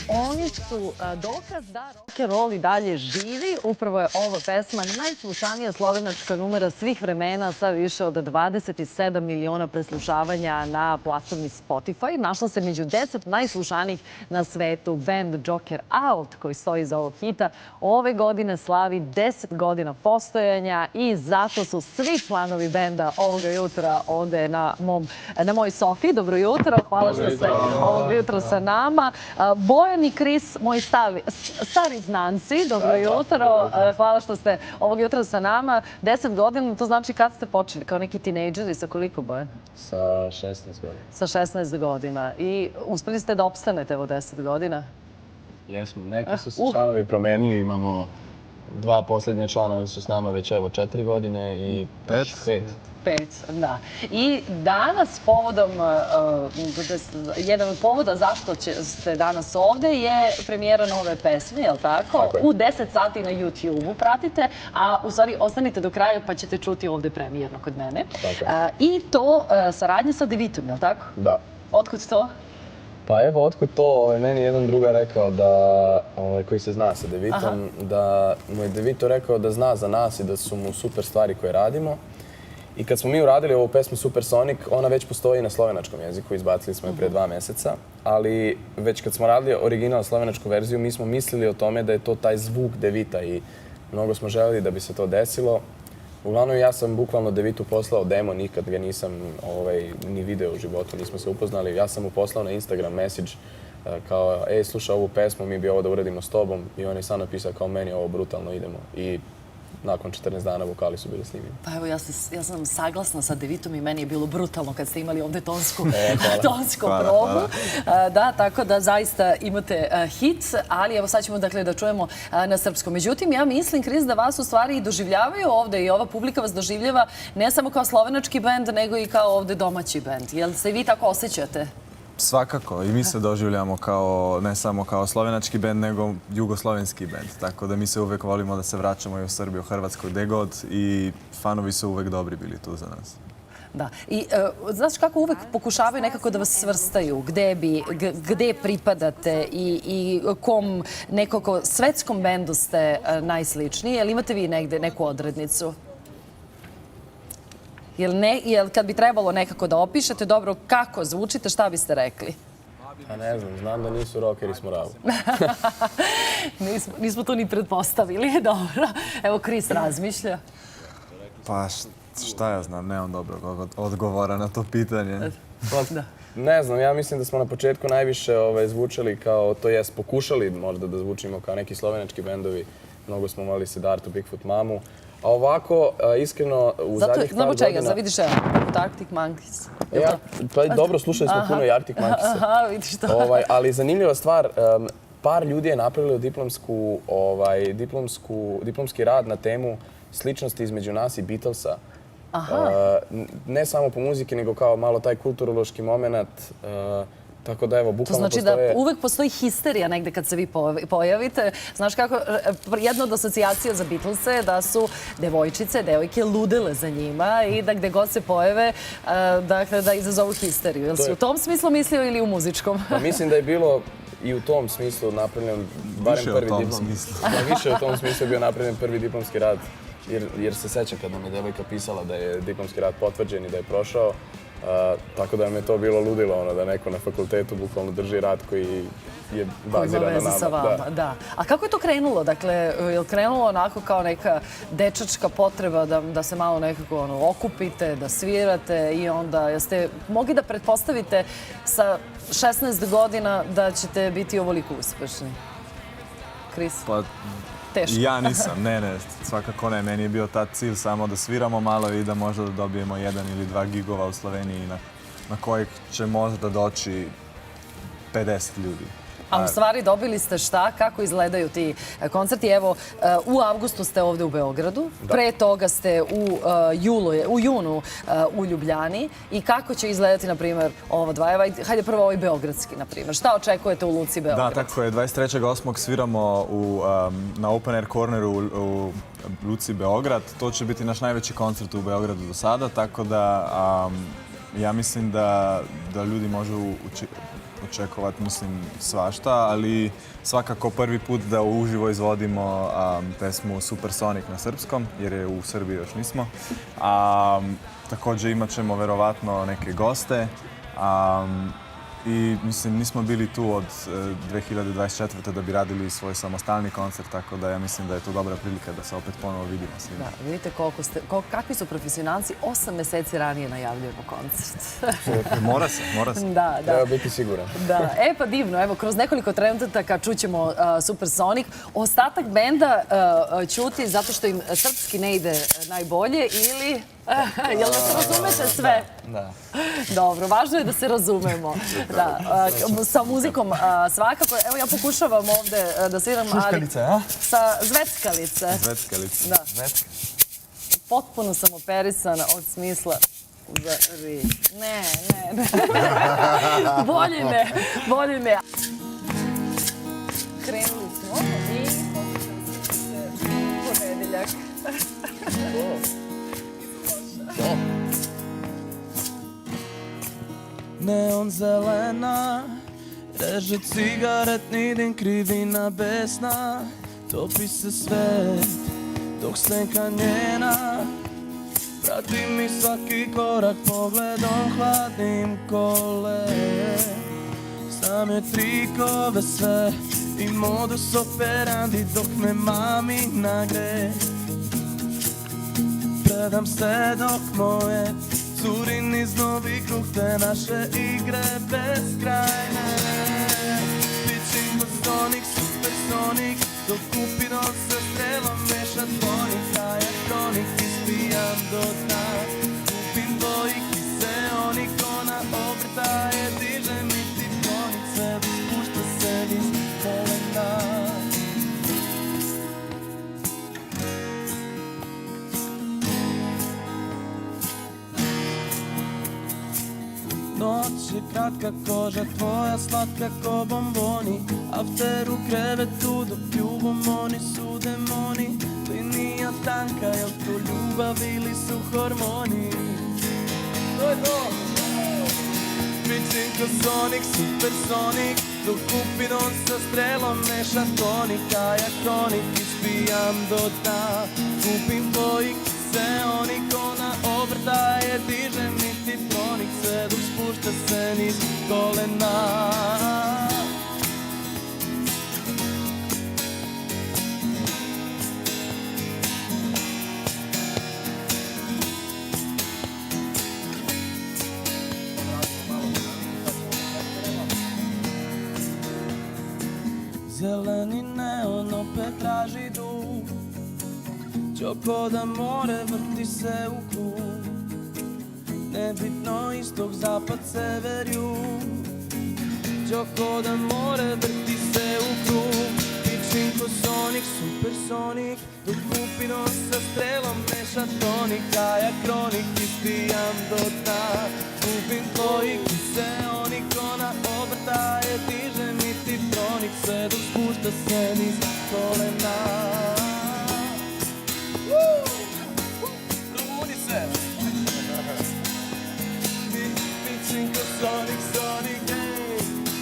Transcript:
Oni su dokaz da rock and roll i dalje živi. Upravo je ova pesma najslušanija slovenačka numera svih vremena sa više od 27 miliona preslušavanja na platformi Spotify. Našla se među 10 najslušanijih na svetu. Band Joker Out, koji stoji iza ovog hita, ove godine slavi 10 godina postojanja i zato su svi članovi benda ovoga jutra ovde na mojoj sofi. Dobro jutro, hvala što ste ovog jutra sa nama. Bojan i Kris, moji stari znanci, dobro jutro. Hvala što ste ovog jutra sa nama. 10 godina, to znači kad ste počeli? Kao neki tinejdžeri, sa koliko, Bojan? Sa 16 godina. Sa 16 godina. I uspeli ste da opstanete evo 10 godina? Jesmo, neki su se članovi promenili, imamo dva poslednje člana su s nama već evo 4 godine i 5. 5, da. I danas povodom, jedan od povoda zašto ste danas ovde je premijera nove pesme, je li tako? U 10 sati na YouTube-u pratite, a u stvari ostanite do kraja pa ćete čuti ovde premijerno kod mene. I to saradnje sa Devitom, je li tako? Da. Otkud to? Pa evo, otkud to, meni je jedan druga rekao da, koji se zna sa Devitom, da mu je Devito rekao da zna za nas i da su mu super stvari koje radimo. I kad smo mi uradili ovu pesmu Supersonic, ona već postoji na slovenačkom jeziku, izbacili smo je prije 2 meseca, ali već kad smo radili original slovenačku verziju, mi smo mislili o tome da je to taj zvuk Devita i mnogo smo želeli da bi se to desilo. Uglavnom, ja sam bukvalno Devitu poslao demo, nikad ga nisam ni video u životu, nismo se upoznali. Ja sam mu poslao na Instagram message kao, slušaj ovu pesmu, mi bi ovo da uradimo s tobom. I on je sam napisao kao, meni ovo brutalno, idemo. I nakon 14 dana vokali su bili snimljeni. Pa evo, ja sam saglasna sa Devitom i meni je bilo brutalno kad ste imali ovde tonsku probu. Da, tako da zaista imate hit, ali evo sad ćemo dakle da čujemo na srpskom. Međutim, ja mislim, Kris, da vas u stvari i doživljavaju ovde i ova publika vas doživljava ne samo kao slovenački bend, nego i kao ovde domaći bend. Jel se vi tako osjećate? Svakako. I mi se doživljamo kao, ne samo kao slovenački bend, nego jugoslovenski bend. Tako da mi se uvek volimo da se vraćamo i u Srbiju, Hrvatsku, gde god i fanovi su uvek dobri bili tu za nas. Da. I znaš kako uvek pokušavaju nekako da vas svrstaju, gde pripadate i kom nekako svetskom bendu ste najsličniji? Jel imate vi negde neku odrednicu? Jel kad bi trebalo nekako da opišete dobro kako zvučite, šta biste rekli? Pa ne znam da nisu rockeri s moralu. Nismo to ni pretpostavili, dobro. Evo, Kris razmišlja. Pa šta ja znam, nemam dobrog odgovora na to pitanje. Ne znam, ja mislim da smo na početku najviše zvučali kao, to jest pokušali možda da zvučimo kao neki slovenački bendovi. Mnogo smo volili Siddhartu, Bigfoot Mamu. A ovako, iskreno, u zadnjih par godina... Znamo čega, vidiš evo, Arctic Monkeys. Pa dobro, slušali smo puno i Arctic Monkeys. Aha, vidiš to. Ali zanimljiva stvar, par ljudi je napravilo diplomski rad na temu sličnosti između nas i Beatlesa. Ne samo po muziki, nego kao malo taj kulturološki moment. Tako da, evo, bukvalno postoje... To znači da uvek postoji histerija negde kad se vi pojavite. Znaš kako, jedna od asocijacija za Beatlese je da su devojčice, devojke ludile za njima i da gde god se pojave, dakle, da izazovu histeriju. Jel si u tom smislu mislio ili u muzičkom? Mislim da je bilo i u tom smislu napravljen barem prvi diplomski. Više u tom smislu je bio napravljen prvi diplomski rad. Jer se seća kad nam je devojka pisala da je diplomski rad potvrđen i da je prošao. Tako da nam je to bilo ludilo, da neko na fakultetu bukvalno drži rad koji je baziran na nama. Da. A kako je to krenulo? Dakle, je li krenulo onako kao neka dečačka potreba da se malo nekako okupite, da svirate i onda jeste mogli da pretpostavite sa 16 godina da ćete biti ovoliko uspešni? Kris? Pa, ja nisam, ne, svakako ne. Meni je bio tad cilj samo da sviramo malo i da možda da dobijemo 1 ili 2 gigova u Sloveniji na kojeg će možda doći 50 ljudi. A u stvari dobili ste šta? Kako izgledaju ti koncerti? Evo, u avgustu ste ovde u Beogradu, pre toga ste u junu u Ljubljani. I kako će izgledati, na primjer, ova dva? Hajde prvo ovaj beogradski, na primjer. Šta očekujete u Luci Beograd? Da, tako je. 23.8. sviramo na Open Air Corneru u Luci Beograd. To će biti naš najveći koncert u Beogradu do sada, tako da ja mislim da ljudi očekovat, mislim, svašta, ali svakako prvi put da uživo izvodimo pesmu Supersonic na srpskom, jer je u Srbiji još nismo. Također imat ćemo verovatno neke goste. I mislim, nismo bili tu od 2024. da bi radili svoj samostalni koncert, tako da ja mislim da je to dobra prilika da se opet ponovo vidimo svima. Da, vidite kakvi su profesionalci, 8 meseci ranije najavljujemo koncert. Mora se. Da. Treba biti siguran. Da, pa divno, evo, kroz nekoliko trenutaka čućemo Supersonic. Ostatak benda ćuti zato što im srpski ne ide najbolje ili... Jel da se razumete sve? Da. Dobro, važno je da se razumemo. Da, sa muzikom svakako. Evo ja pokušavam ovde da sviram... Šuškalice, a? Sa zveckalice. Zveckalice. Da. Potpuno sam operisana od smisla za riječ. Ne. Bolje ne. Krenuli smo i ponedeljak. Neon zelena, reže cigaretni dim, krivina besna. Topi se svet, dok senka njena prati mi svaki korak pogledom hladnim kole. Znam je trikove sve i modus operandi dok me mami nagre. Predam se dok moje curi niz novi krug te naše igre beskrajne. Pičinko Sonic, Supersonic, dok Kupidon sa strelom meša tonik, a ja kronik ispijam do dna. Kupim dvojik i seonik, ona obrtaje, diže mi tiptonice, spušta se niz kolena. Noć je kratka, koža tvoja slatka ko bomboni. After u krevetu dok ljubomoni su demoni. Linija tanka, jel to ljubav ili su hormoni? To je to! Pičinko Sonic, Supersonic, dok Kupidon sa strelom meša tonik, a ja kronik ispijam do dna. Kupim dvojik, seonik, ona obrtaje, diže mi tiptonik, sve dok spušta se niz kolena. Zeleni neon opet traži dug, Ćoko da more vrti se u krug. Nebitno istok, zapad, sever, jug. Ćoko da more vrti se u krug. Pičinko Sonic, Supersonic, dok Kupidon sa strelom meša tonik, a ja kronik ispijam do dna. Kupim tvojik i seonik, ona obrtaje, diže mi tiptonik, sve dok spušta se niz